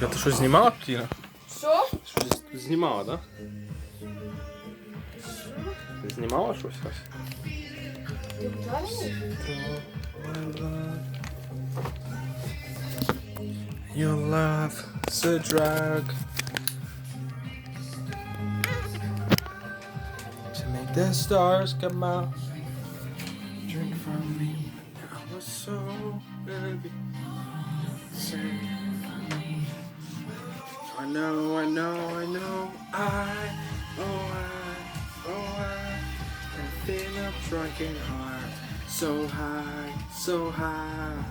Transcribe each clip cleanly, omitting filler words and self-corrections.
Так, ти щось знімала, Тіна? Що? Щось знімала, так? Ти знімала щось? Ти вдалий? Your love is a drug to make the stars come out. Drink from me when I was so baby. I know, can feel a drunken heart, so high, so high.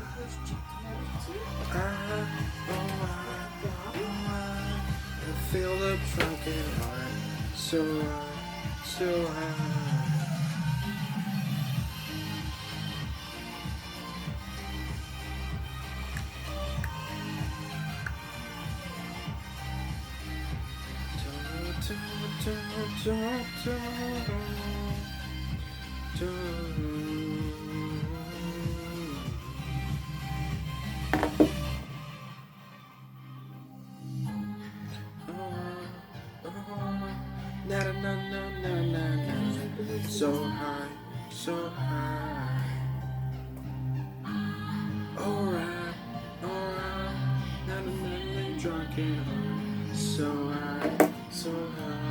I feel the drunken heart, so high, so high. Na na na na na na, so high, so high. Alright, na na na na, drunken heart, so high, so high.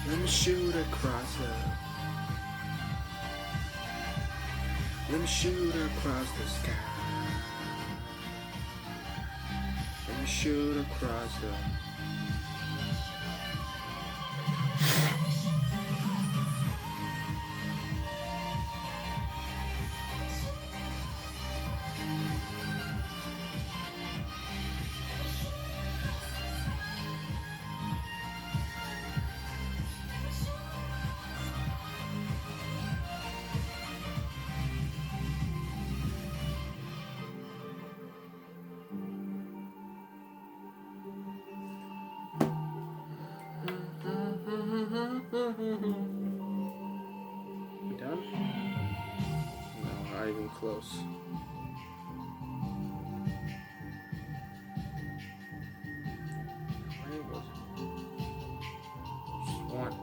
Let me shoot across the. Let me shoot across the sky. Let me shoot across the. You done? No, not even close. Where was it? Just one.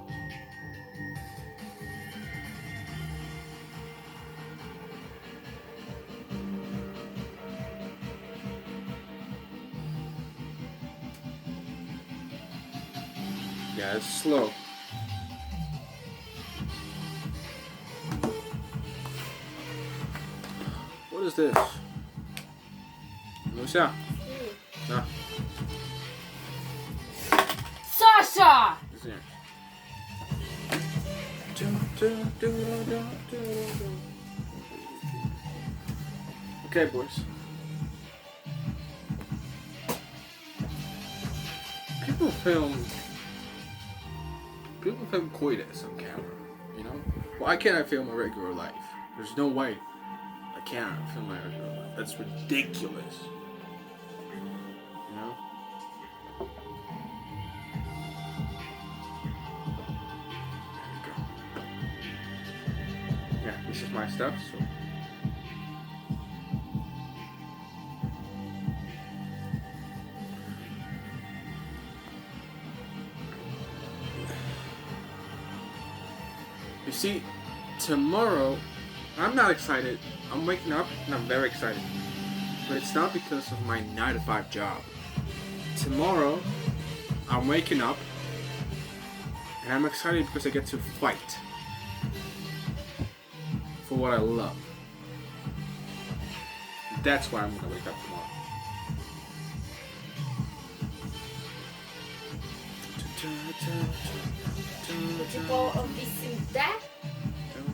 Yeah, it's slow. What is this? Lucia? No. Sasha! It's here. Okay, boys. People film coitus on camera, you know? Why can't I film a regular life? There's no way I can't film my regular life. That's ridiculous. You know? There you go. Yeah, this is my stuff, so. You see, tomorrow, I'm not excited. I'm waking up and I'm very excited. But it's not because of my 9-to-5 job. Tomorrow, I'm waking up and I'm excited because I get to fight for what I love. That's why I'm gonna wake up tomorrow. Tipo, obisinta? I'm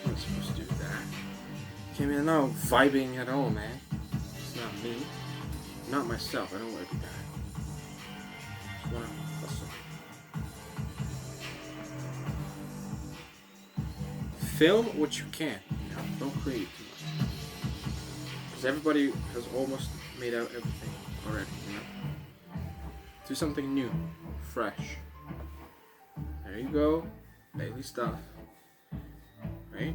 not supposed to do that. Can't be no vibing at all, man. It's not me. Not myself. I don't want to be that. Just want to hustle. Film what you can. You know, don't create too much. Because everybody has almost made out everything already, you know? Do something new, fresh. There you go, daily stuff, right?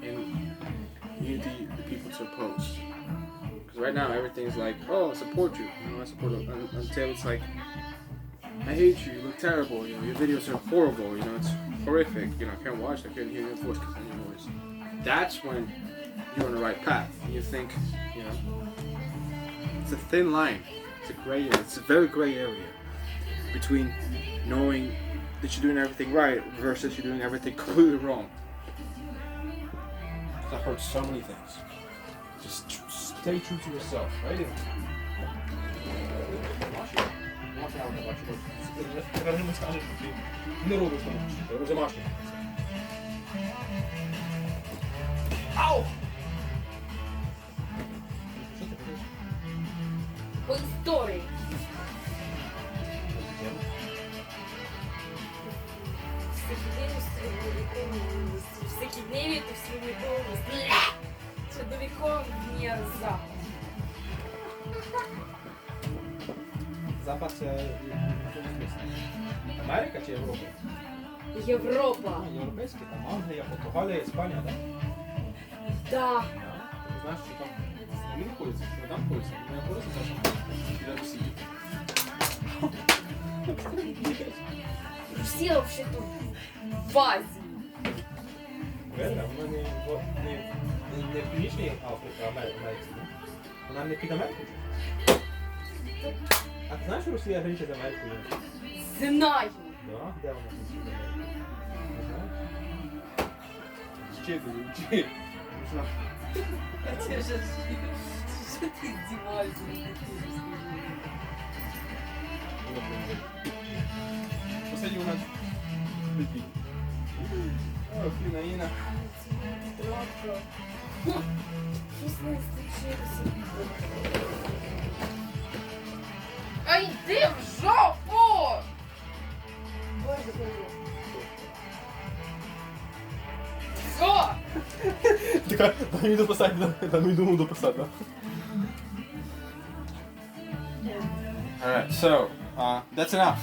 And you need the people to post. Because right now everything's like, oh, I support you, I support you, until it's like, I hate you, you look terrible, you know, your videos are horrible, you know, it's horrific, you know, I can't watch it, I can't hear your voice because of your voice. That's when you're on the right path. And you think, you know, it's a thin line, it's a gray area, it's a very gray area between knowing that you're doing everything right versus you're doing everything completely wrong. I've heard so many things. Just stay true to yourself, right? Ау! По історії. Всекидневі та середньовікові. Середньовікові мерза. Запад це Америка чи Європа? Європа. Європейські, там Англія, Португалія, Іспанія, так? Да. Ти знаєш, що там вони знаходяться, що там знаходяться, вони знаходяться за Росії. Всі взагалі тут в Азії. Реально, вона не в Північній Америці, вона не під Америкою? А ти знаєш, що Росія граничить з Америкою? Знаю. Да? Де вона граничить з Америкою? Не знаєш? Вчи. А тебе же що ти здіваєшся? Последний момент. О, Фіна. Трапка. Щось не случилося. А йди в жопу! Боже, Боже. Що? Така, дай мені дописати, дай мені думав дописати, да? Alright, so, that's enough.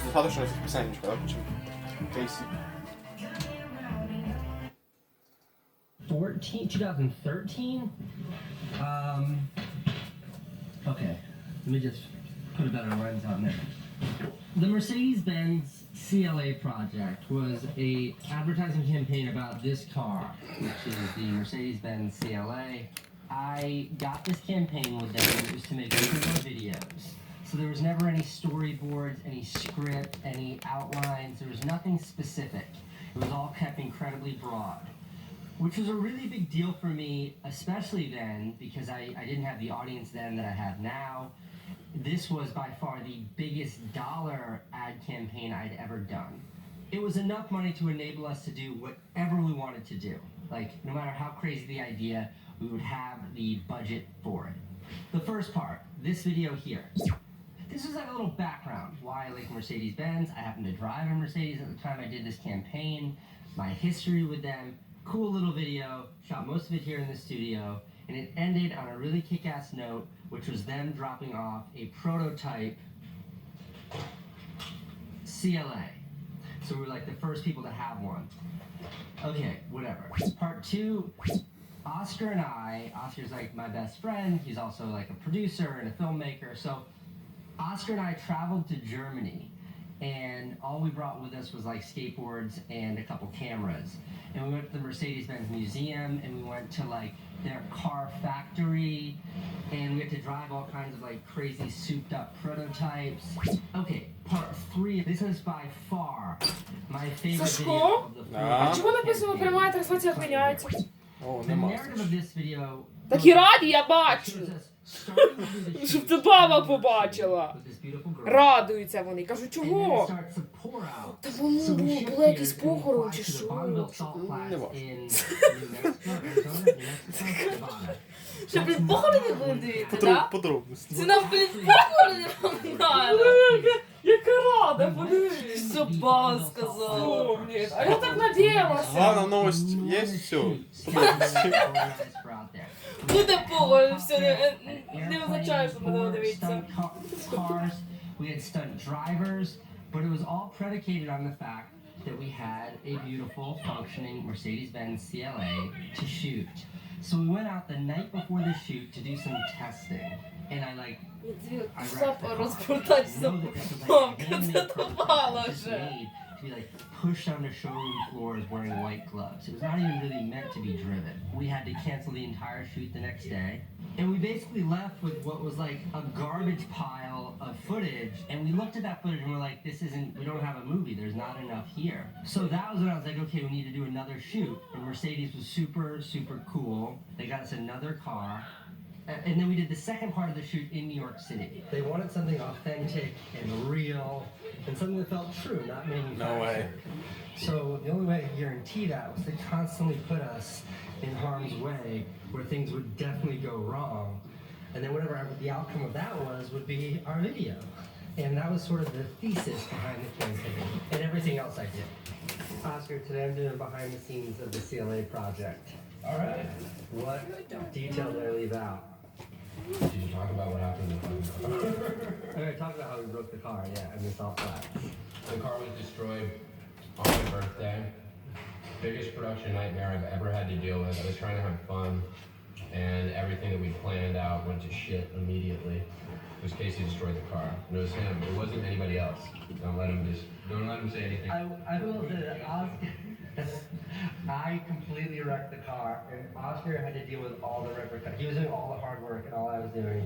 Достаточно писанечко, да, почему? Casey. 2013? Okay, let me just put a better lens on there. The Mercedes-Benz CLA project was a advertising campaign about this car, which is the Mercedes-Benz CLA. I got this campaign with them just to make videos. So there was never any storyboards, any script, any outlines. There was nothing specific. It was all kept incredibly broad, which was a really big deal for me, especially then, because I didn't have the audience then that I have now. This was by far the biggest dollar ad campaign I'd ever done. It was enough money to enable us to do whatever we wanted to do. Like, no matter how crazy the idea, we would have the budget for it. The first part, this video here. This was like a little background. Why I like Mercedes-Benz. I happened to drive a Mercedes at the time I did this campaign. My history with them. Cool little video. Shot most of it here in the studio. And it ended on a really kick-ass note, which was them dropping off a prototype CLA. So we were like the first people to have one. Okay, whatever. Part two, Oscar and Oscar's like my best friend. He's also like a producer and a filmmaker. So Oscar and I traveled to Germany, and all we brought with us was like skateboards and a couple cameras. And we went to the Mercedes-Benz Museum, and we went to like their car factory, and we had to drive all kinds of like crazy souped up prototypes. Okay, part three. This is by far my favorite video of the А чому написано пряма трансляція відміняється? О, The нема. narrative of this video Так і раді, я бачу. shows us starting with the Щоб це баба побачила. with this beautiful girl. Радуються вони. Кажу, And then it чого? starts to pour out. Та So we shipped було якийсь here to похорон fly чи to the що? Bonneville Salt Flats Не важко. in New Mexico, Arizona, New Mexico, Nevada. Що, блін, похорони будуть дивитися, так? Подробності. Це нам, блін, похорони нам надо. Як така рада, блин. Собака сказала. О, блин, а я так надеялась. Главная новость есть, все. Ну типу, все не означає, що будемо дивитися. Cars, we had stunt drivers, but it was all predicated on the fact that we had a beautiful, functioning Mercedes-Benz CLA to shoot. So we went out the night before the shoot to do some testing, and I Розпортатися. Мамка, це тупала вже. to be like pushed onto showroom floors wearing white gloves. It was not even really meant to be driven. We had to cancel the entire shoot the next day. And we basically left with what was like a garbage pile of footage. And we looked at that footage and we're like, we don't have a movie. There's not enough here. So that was when I was like, okay, we need to do another shoot. And Mercedes was super, super cool. They got us another car. And then we did the second part of the shoot in New York City. They wanted something authentic and real, and something that felt true, not manufactured. No way. So the only way to guarantee that was to constantly put us in harm's way, where things would definitely go wrong. And then whatever the outcome of that was would be our video. And that was sort of the thesis behind the campaign, and everything else I did. Oscar, today I'm doing behind the scenes of the CLA project. All right. What detail did I leave out? Did you talk about what happened in the fucking car? I'm going to talk about how we broke the car, yeah, and it's all flat. The car was destroyed on my birthday. Biggest production nightmare I've ever had to deal with. I was trying to have fun, and everything that we planned out went to shit immediately. It was Casey destroyed the car. And it was him. It wasn't anybody else. Don't let him say anything. I will say that Oscar, I completely wrecked the car, and Oscar had to deal with all the repercussions. He was doing all the hard work, and all I was doing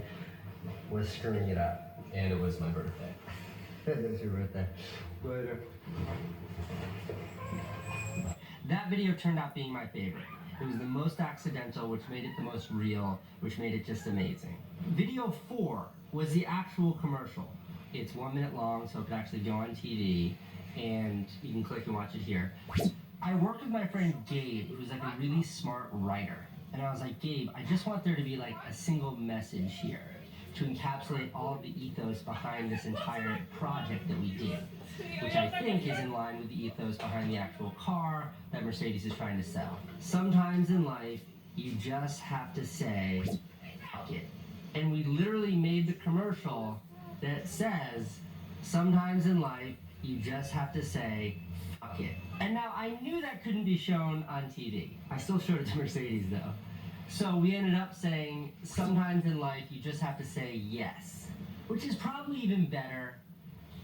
was screwing it up. And it was my birthday. It was your birthday. Later. That video turned out being my favorite. It was the most accidental, which made it the most real, which made it just amazing. Video 4 was the actual commercial. It's 1 minute long, so it could actually go on TV, and you can click and watch it here. I worked with my friend Gabe, who was like a really smart writer. And I was like, Gabe, I just want there to be like a single message here to encapsulate all of the ethos behind this entire project that we did, which I think is in line with the ethos behind the actual car that Mercedes is trying to sell. Sometimes in life, you just have to say, fuck it. And we literally made the commercial that says, sometimes in life, you just have to say, fuck it. And now I knew that couldn't be shown on TV. I still showed it to Mercedes though. So we ended up saying, sometimes in life you just have to say yes. Which is probably even better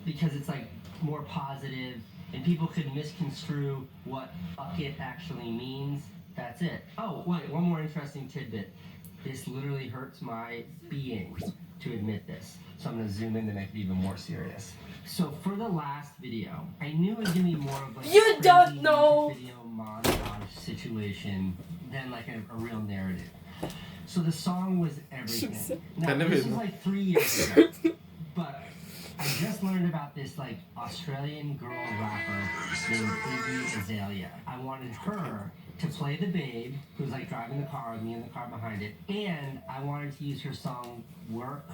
because it's like more positive and people could misconstrue what fuck it actually means. That's it. Oh, wait, one more interesting tidbit. This literally hurts my being to admit this. So I'm gonna zoom in to make it even more serious. So for the last video, I knew it was gonna be more of like You a don't crazy know. video montage situation than like a real narrative. So the song was everything. Now this was like 3 years ago, but I just learned about this like Australian girl rapper named Iggy Azalea. I wanted her to play the babe who's like driving the car with me in the car behind it, and I wanted to use her song Work.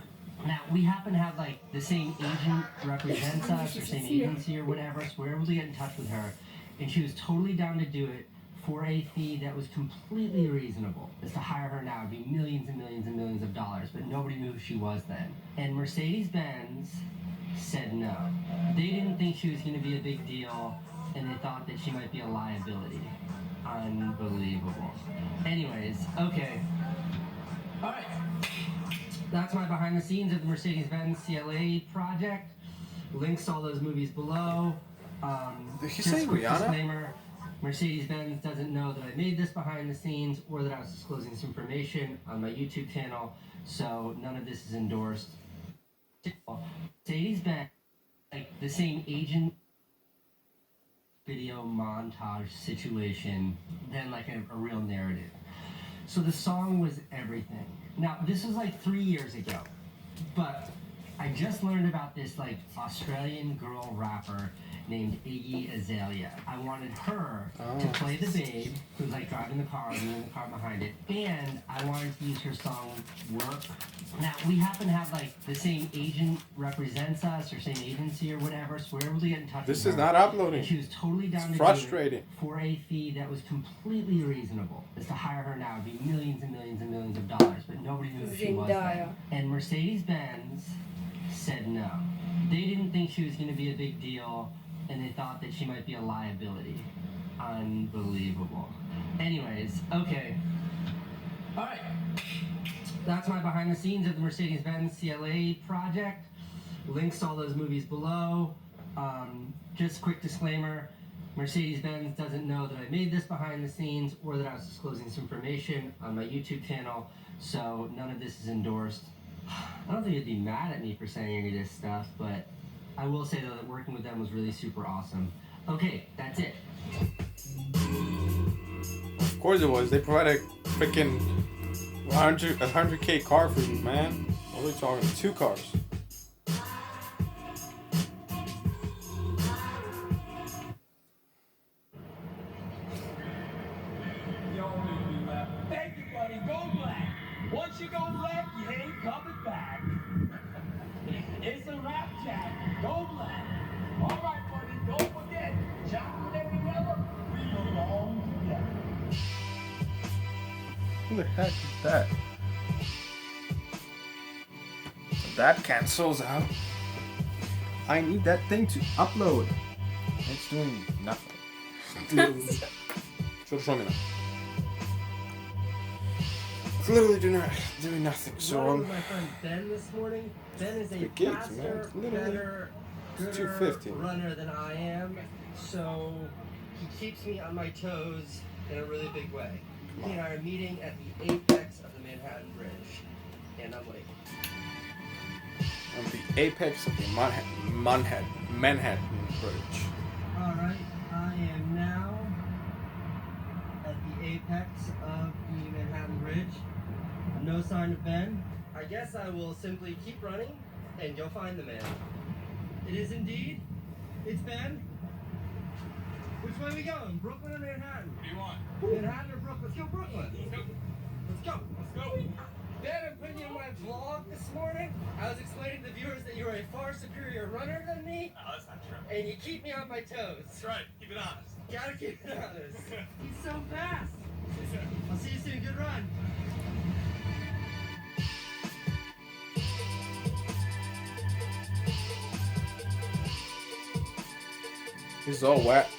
Now, we happen to have, like, the same agent represents us, or same agency or whatever, so we were able to get in touch with her, and she was totally down to do it for a fee that was completely reasonable. Is to hire her now would be millions and millions and millions of dollars, but nobody knew who she was then. And Mercedes-Benz said no. They didn't think she was going to be a big deal, and they thought that she might be a liability. Unbelievable. Anyways, okay. All right. That's my behind the scenes of the Mercedes-Benz CLA project. Links to all those movies below. Did he Just say a quick Rihanna? disclaimer, Mercedes-Benz doesn't know that I made this behind the scenes or that I was disclosing this information on my YouTube channel, so none of this is endorsed. Mercedes-Benz, like the same agent video montage situation than like a real narrative. So the song was everything. Now, this was like 3 years ago, but I just learned about this like Australian girl rapper named Iggy Azalea. I wanted her to play the babe, who's like driving the car, and me in the car behind it, and I wanted to use her song Work. Now, we happen to have like the same agent represents us, or same agency or whatever, so we're able to get in touch with her. This is not uploading. And she was totally down to frustrating. do it for a fee that was completely reasonable. Just to hire her now would be millions and millions and millions of dollars, but nobody knew who she was then. And Mercedes-Benz said no. They didn't think she was going to be a big deal, and they thought that she might be a liability. Unbelievable. Anyways, okay. All right. That's my behind the scenes of the Mercedes-Benz CLA project. Links to all those movies below. Just quick disclaimer, Mercedes-Benz doesn't know that I made this behind the scenes or that I was disclosing this information on my YouTube channel, so none of this is endorsed. I don't think they'd be mad at me for saying any of this stuff, but I will say though that working with them was really super awesome. Okay, that's it. Of course it was. They provided freaking 100K car for you, man. What are we talking? 2 cars. Thank you, buddy. Go black. Once you go black, you ain't coming back. It's a rap chat. Go black. All right, buddy. Don't forget, chocolate every weather, we belong together. Who the heck is that? That cancels out. I need that thing to upload. It's doing nothing. Show me now. It's literally doing nothing. I So was with my friend Ben this morning. Ben is a The gigs, man. faster, It's literally- better, it's gooder 250. runner than I am, so he keeps me on my toes in a really big way. He and I are meeting at the apex of the Manhattan Bridge, and I'm late. on the apex of the Manhattan Bridge. All right, I am now at the apex of the Manhattan Bridge. No sign of Ben. I guess I will simply keep running and go find the man. It is indeed. It's Ben. Which way are we going? Brooklyn or Manhattan? What do you want? Manhattan or Brooklyn? Let's go Brooklyn. Let's go. Ben, I'm putting you in my vlog this morning. I was explaining to the viewers that you are a far superior runner than me, Oh, that's not true. and you keep me on my toes. That's right. Keep it honest. Gotta keep it honest. He's so fast. I'll see you soon. Good run. It's all wet.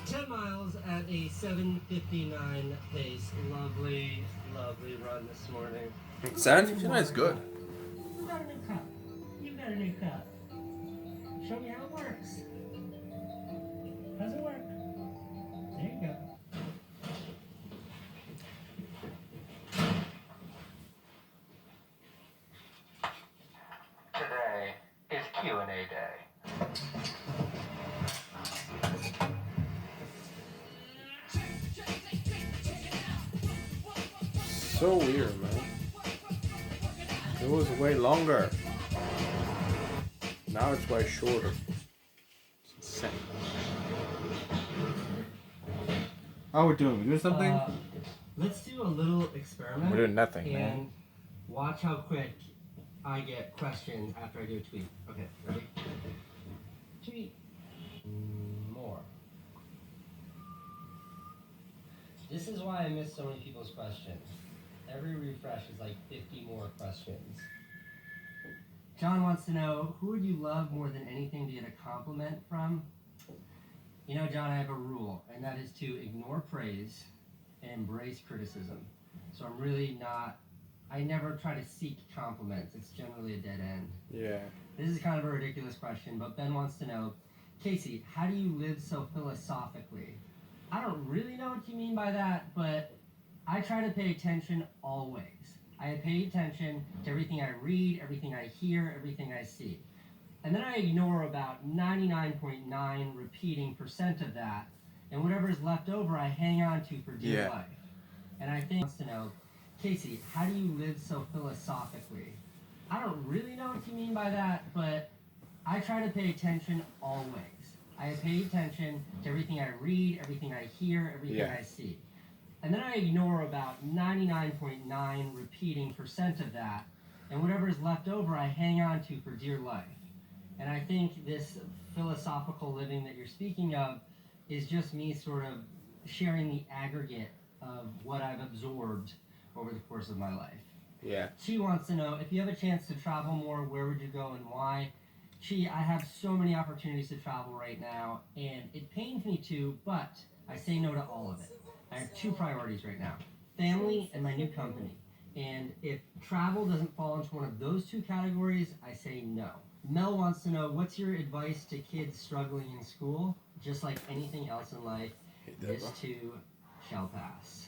10 miles at a 7:59 pace. Lovely, lovely run this morning. 7:59 is good. You got a new cup. You got a new cup. Show me how it works. How's it work? There you go. Today is Q&A day. So weird, man. It was way longer. Now it's way shorter. It's insane. How we doing? We doing something? Let's do a little experiment. We're doing nothing, and man. watch how quick I get questions after I do a tweet. Okay, ready? Tweet. More. This is why I miss so many people's questions. Every refresh is like 50 more questions. John wants to know, who would you love more than anything to get a compliment from? You know, John, I have a rule, and that is to ignore praise and embrace criticism. So I'm really not, I never try to seek compliments. It's generally a dead end. Yeah. This is kind of a ridiculous question, but Ben wants to know, Casey, how do you live so philosophically? I don't really know what you mean by that, but I try to pay attention always. I pay attention to everything I read, everything I hear, everything I see. And then I ignore about 99.9 repeating % of that, and whatever is left over I hang on to for dear life. And I think wants to know, Casey, how do you live so philosophically? I don't really know what you mean by that, but I try to pay attention always. I pay attention to everything I read, everything I hear, everything Yeah. I see. And then I ignore about 99.9 repeating % of that, and whatever is left over I hang on to for dear life. And I think this philosophical living that you're speaking of is just me sort of sharing the aggregate of what I've absorbed over the course of my life. Yeah. She wants to know, if you have a chance to travel more, where would you go and why? I have so many opportunities to travel right now, and it pains me to, but I say no to all of it. I have 2 priorities right now: family and my new company. And if travel doesn't fall into one of those 2 categories, I say no. Mel wants to know, what's your advice to kids struggling in school? Just like anything else in life, this too shall pass.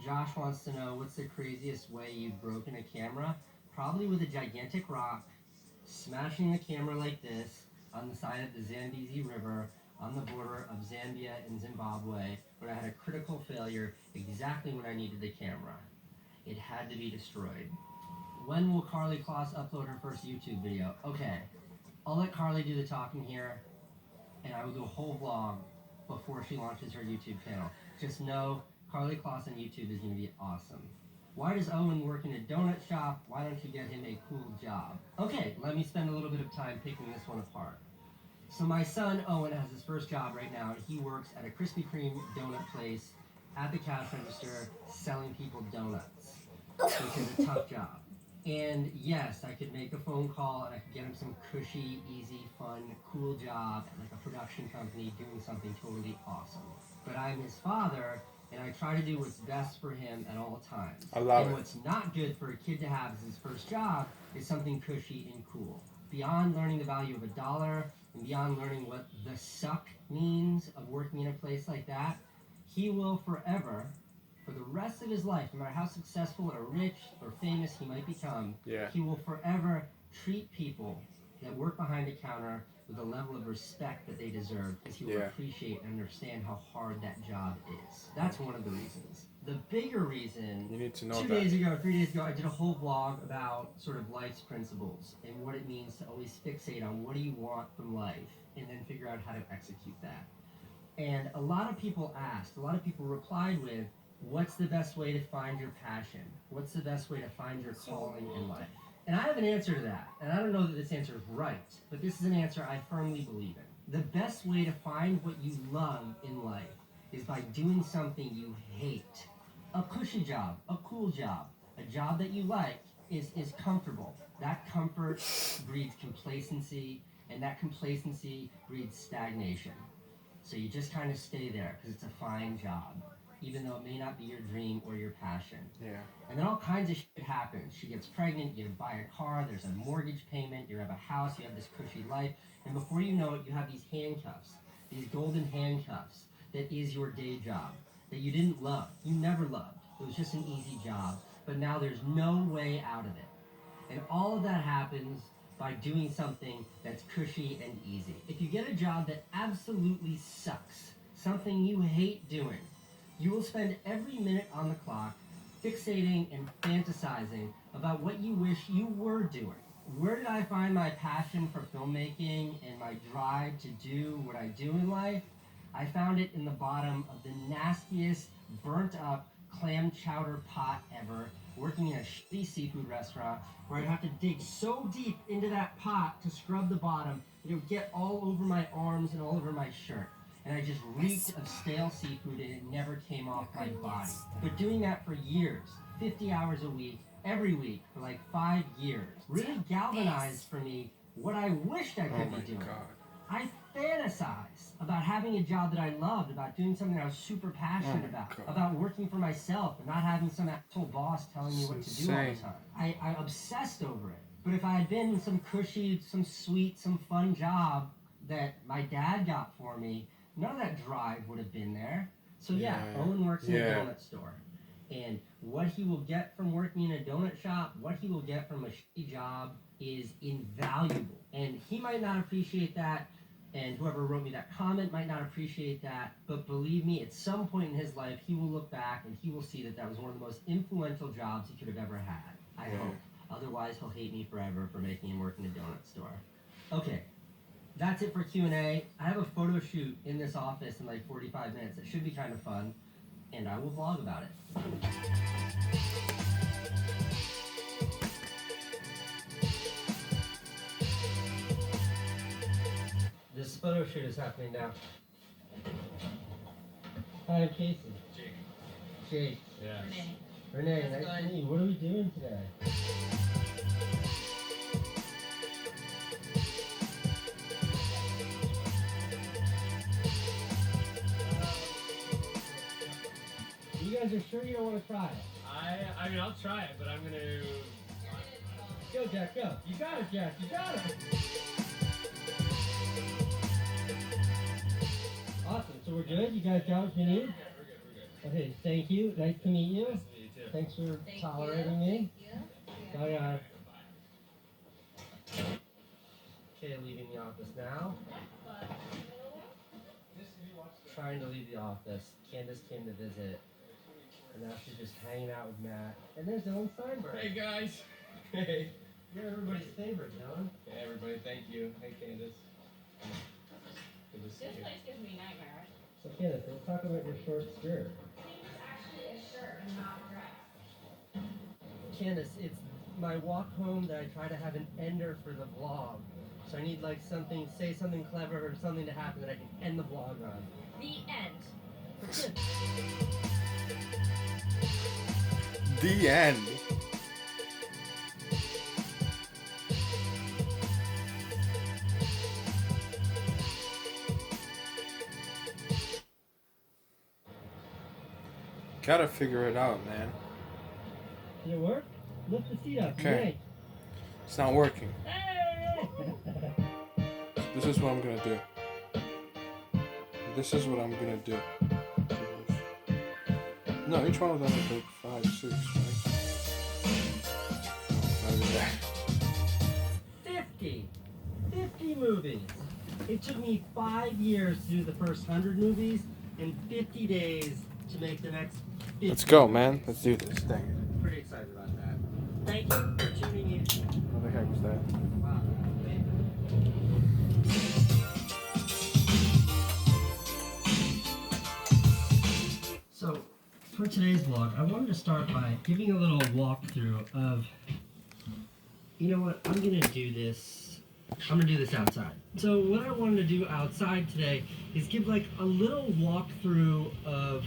Josh wants to know, what's the craziest way you've broken a camera? Probably with a gigantic rock, smashing the camera like this on the side of the Zambezi River on the border of Zambia and Zimbabwe, when I had a critical failure exactly when I needed the camera. It had to be destroyed. When will Carly Kloss upload her first YouTube video? Okay, I'll let Carly do the talking here, and I will do a whole vlog before she launches her YouTube channel. Just know, Carly Kloss on YouTube is going to be awesome. Why does Owen work in a donut shop? Why don't you get him a cool job? Okay, let me spend a little bit of time picking this one apart. So my son Owen has his first job right now, and he works at a Krispy Kreme donut place at the cash register selling people donuts, which is a tough job. And yes, I could make a phone call and I could get him some cushy, easy, fun, cool job at like a production company doing something totally awesome. But I'm his father, and I try to do what's best for him at all times. I love and it. what's not good for a kid to have as his first job is something cushy and cool. Beyond learning the value of $1 and beyond learning what the suck means of working in a place like that, he will forever, for the rest of his life, no matter how successful or rich or famous he might become, Yeah. he will forever treat people that work behind a counter with a level of respect that they deserve, because he will Yeah. appreciate and understand how hard that job is. That's one of the reasons. The bigger reason, You need to know 3 that. days ago, I did a whole vlog about sort of life's principles and what it means to always fixate on what do you want from life and then figure out how to execute that. And a lot of people replied with, what's the best way to find your passion? What's the best way to find your calling in life? And I have an answer to that. And I don't know that this answer is right, but this is an answer I firmly believe in. The best way to find what you love in life is by doing something you hate. A cushy job, a cool job, a job that you like is comfortable. That comfort breeds complacency, and that complacency breeds stagnation. So you just kind of stay there because it's a fine job, even though it may not be your dream or your passion. Yeah. And then all kinds of shit happens. She gets pregnant, you buy a car, there's a mortgage payment, you have a house, you have this cushy life, and before you know it, you have these handcuffs, these golden handcuffs that is your day job, that you didn't love, you never loved. It was just an easy job, but now there's no way out of it. And all of that happens by doing something that's cushy and easy. If you get a job that absolutely sucks, something you hate doing, you will spend every minute on the clock fixating and fantasizing about what you wish you were doing. Where did I find my passion for filmmaking and my drive to do what I do in life? I found it in the bottom of the nastiest, burnt up clam chowder pot ever, working in a shitty seafood restaurant where I'd have to dig so deep into that pot to scrub the bottom that it would get all over my arms and all over my shirt. And I just reeked of stale seafood and it never came off my body. But doing that for years, 50 hours a week, every week, for like 5 years, really galvanized for me what I wished I could be doing. God. I fantasize about having a job that I loved, about doing something I was super passionate about working for myself and not having some asshole boss telling me what to do all the time. I obsessed over it. But if I had been in some cushy, some sweet, some fun job that my dad got for me, none of that drive would have been there. So yeah, Owen works in a donut store. And what he will get from working in a donut shop, what he will get from a shitty job is invaluable. And he might not appreciate that, and whoever wrote me that comment might not appreciate that, but believe me, at some point in his life, he will look back and he will see that that was one of the most influential jobs he could have ever had. I hope. Otherwise, he'll hate me forever for making him work in a donut store. Okay, that's it for Q&A. I have a photo shoot in this office in like 45 minutes. It should be kind of fun, and I will vlog about it. This photo shoot is happening now. Hi, I'm Casey. Jake. Yeah. Renee, nice to meet you. What are we doing today? You guys are sure you don't want to try it? I mean, I'll try it, but I'm gonna. Go, Jack, go. You got it, Jack. You got it. Awesome. So we're good? You guys got what you need? We're good. Okay, thank you. Nice to meet you. Nice to meet you too. Thanks for tolerating me. Bye. Okay, leaving the office now. Trying to leave the office. Candace came to visit. And now she's just hanging out with Matt. And there's Dylan Steinberg. Hey guys. Hey. You're everybody's favorite, Dylan. Hey everybody, thank you. Hey Candace. Good to see This you. place gives me nightmares. So Candace, let's talk about your short skirt. It's actually a shirt and not a dress. Candace, it's my walk home that I try to have an ender for the vlog. So I need like something, say something clever or something to happen that I can end the vlog on. The end. For kids. The end. Gotta figure it out, man. Did it work? Lift the seat up. Okay. Yay. It's not working. Hey! This is what I'm gonna do. This is what I'm gonna do. No, each one of them is like 5, 6, right? No, not even that. 50 movies. It took me 5 years to do the first 100 movies and 50 days to make the next 50. Let's go, man. Let's do this. Dang it. Pretty excited about that. Thank you for tuning in. What the heck was that? Wow. So, for today's vlog, I wanted to start by giving a little walkthrough of, you know what, I'm gonna do this outside. So what I wanted to do outside today is give like a little walkthrough of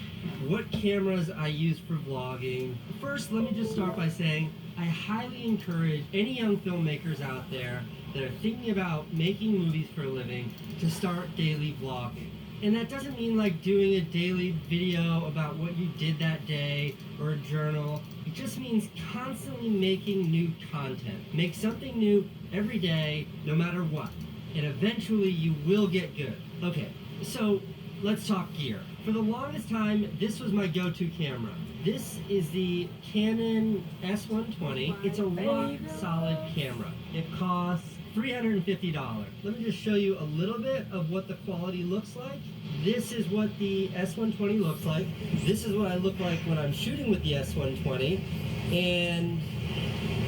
what cameras I use for vlogging. First, let me just start by saying I highly encourage any young filmmakers out there that are thinking about making movies for a living to start daily vlogging. And that doesn't mean like doing a daily video about what you did that day or a journal. It just means constantly making new content. Make something new every day, no matter what. And eventually you will get good. Okay, so let's talk gear. For the longest time, this was my go-to camera. This is the Canon S120. It's a rock solid camera. It costs $350. Let me just show you a little bit of what the quality looks like. This is what the S120 looks like. This is what I look like when I'm shooting with the S120. And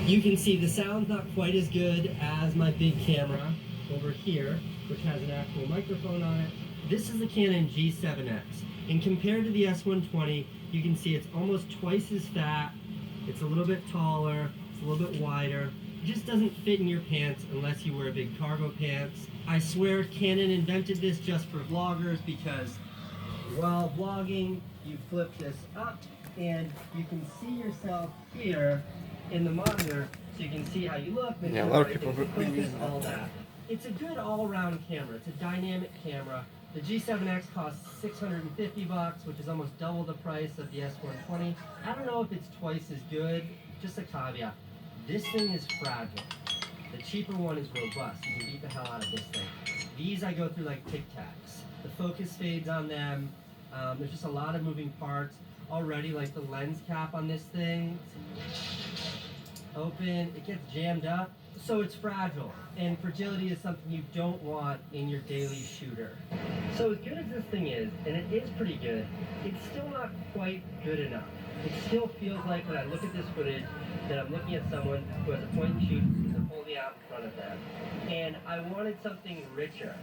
you can see the sound's not quite as good as my big camera over here, which has an actual microphone on it. This is the Canon G7X. And compared to the S120, you can see it's almost twice as fat. It's a little bit taller. It's a little bit wider. It just doesn't fit in your pants unless you wear big cargo pants. I swear Canon invented this just for vloggers because while vlogging, you flip this up and you can see yourself here in the monitor so you can see how you look. Yeah, a lot of people are focus, using all that. It's a good all-around camera. It's a dynamic camera. The G7X costs $650, which is almost double the price of the S120. I don't know if it's twice as good. Just a caveat. This thing is fragile. The cheaper one is robust. You can beat the hell out of this thing. These I go through like Tic Tacs. The focus fades on them. There's just a lot of moving parts. Already, like the lens cap on this thing, open, it gets jammed up. So it's fragile, and fragility is something you don't want in your daily shooter. So as good as this thing is, and it is pretty good, it's still not quite good enough. It still feels like when I look at this footage that I'm looking at someone who has a point and shoot, is a holding out in front of them. And I wanted something richer.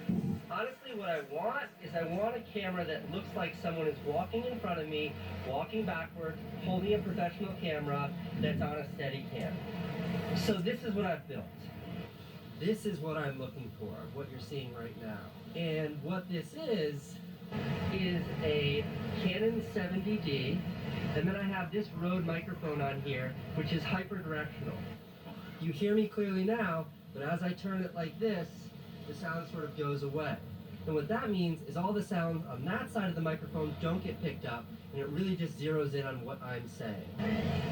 Honestly, what I want is I want a camera that looks like someone is walking in front of me, walking backward, holding a professional camera that's on a steady cam. So this is what I've built. This is what I'm looking for, what you're seeing right now. And what this is a Canon 70D, and then I have this Rode microphone on here, which is hyper-directional. You hear me clearly now, but as I turn it like this, the sound sort of goes away. And what that means is all the sounds on that side of the microphone don't get picked up, and it really just zeroes in on what I'm saying.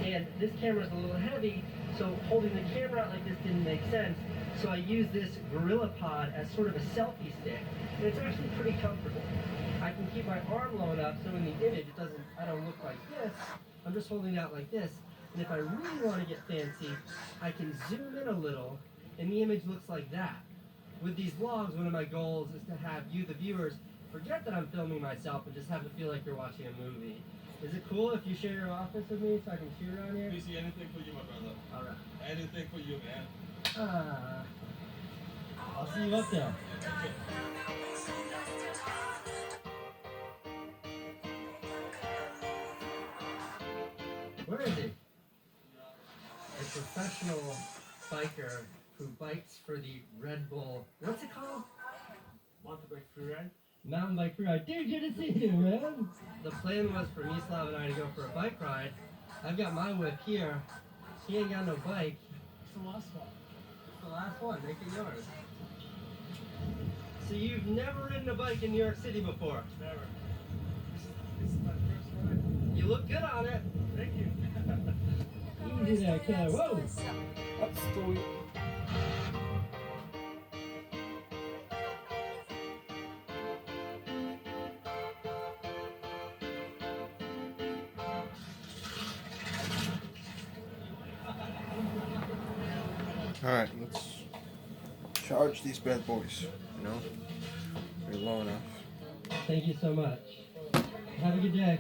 And this camera is a little heavy, so holding the camera out like this didn't make sense. So I use this Gorilla Pod as sort of a selfie stick, and it's actually pretty comfortable. I can keep my arm low enough so in the image I don't look like this. I'm just holding it out like this. And if I really want to get fancy, I can zoom in a little, and the image looks like that. With these vlogs, one of my goals is to have you, the viewers, forget that I'm filming myself and just have it feel like you're watching a movie. Is it cool if you share your office with me so I can shoot around here? We see anything for you, my brother. All right. Anything for you, man. I'll see you up there. Where is he? A professional biker who bikes for the Red Bull. What's it called? Mountain bike free ride? Mountain bike ride. Dude, good to see you, man. The plan was for Mislav and I to go for a bike ride. I've got my whip here. He ain't got no bike. It's the last one. It's the last one. Make it yours. So you've never ridden a bike in New York City before? Never. This is my first ride. You look good on it. Thank you. Easy there, kid. Whoa! That's story. Alright, let's charge these bad boys. You know? They're low enough. Thank you so much. Have a good day.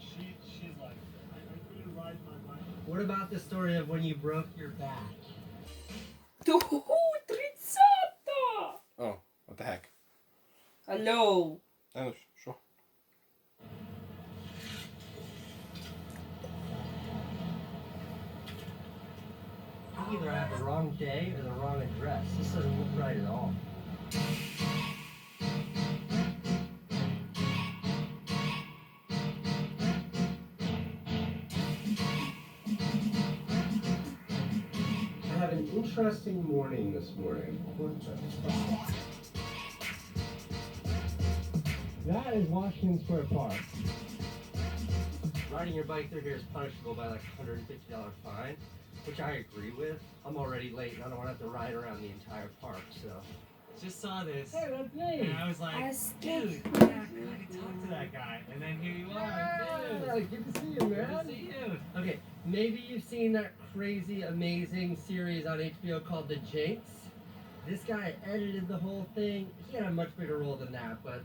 She's like, I couldn't ride my bike. What about the story of when you broke your back? Trizzato! Oh, what the heck? Hello. Oh, sure. Either I have the wrong day or the wrong address. This doesn't look right at all. I have an interesting morning this morning. That is Washington Square Park. Riding your bike through here is punishable by like a $150 fine, which I agree with. I'm already late and I don't want to have to ride around the entire park, so. Just saw this. Hey, that's me! And I was like, dude, yeah, I can talk to that guy. And then here you are, dude. Good to see you, man. Good to see you. Okay, maybe you've seen that crazy, amazing series on HBO called The Jinx. This guy edited the whole thing. He had a much bigger role than that, but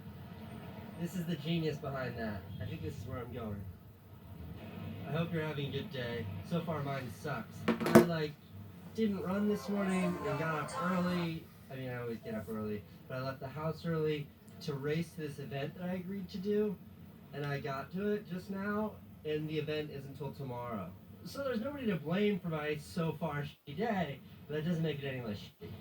this is the genius behind that. I think this is where I'm going. I hope you're having a good day. So far, mine sucks. I didn't run this morning and got up early. I mean, I always get up early, but I left the house early to race this event that I agreed to do, and I got to it just now, and the event is until tomorrow. So there's nobody to blame for my so far shitty day, but that doesn't make it any less shitty.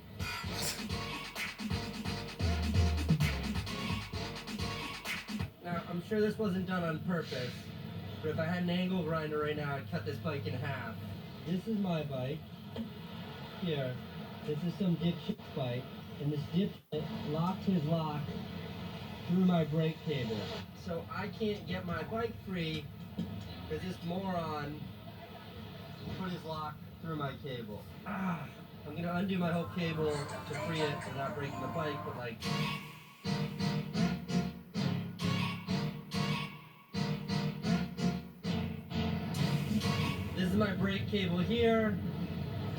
Now, I'm sure this wasn't done on purpose, but if I had an angle grinder right now, I'd cut this bike in half. This is my bike. Here. This is some dipshit's bike, and this dipshit locked his lock through my brake cable. So I can't get my bike free because this moron put his lock through my cable. I'm gonna undo my whole cable to free it without breaking the bike, but like... This is my brake cable here.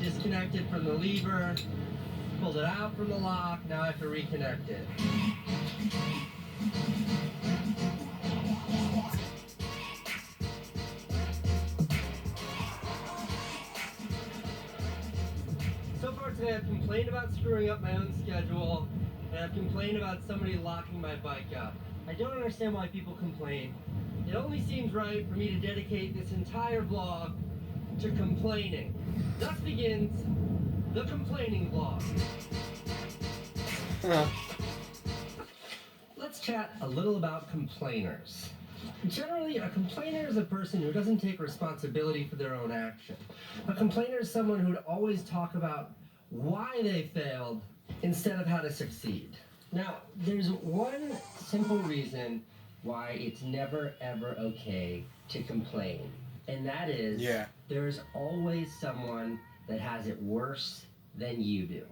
Disconnected from the lever, pulled it out from the lock, now I have to reconnect it. Basically, I've complained about screwing up my own schedule, and I've complained about somebody locking my bike up. I don't understand why people complain. It only seems right for me to dedicate this entire vlog to complaining. Thus begins the complaining vlog. Let's chat a little about complainers. Generally, a complainer is a person who doesn't take responsibility for their own action. A complainer is someone who would always talk about why they failed instead of how to succeed. Now, there's one simple reason why it's never ever okay to complain, and that is there's always someone that has it worse than you do.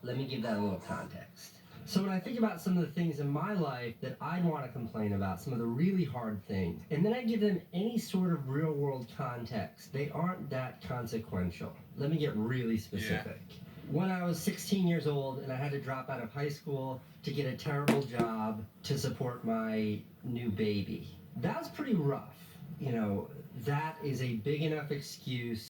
Let me give that a little context. So when I think about some of the things in my life that I'd want to complain about, some of the really hard things, and then I give them any sort of real world context, they aren't that consequential. Let me get really specific. When I was 16 years old and I had to drop out of high school to get a terrible job to support my new baby, that was pretty rough. You know, that is a big enough excuse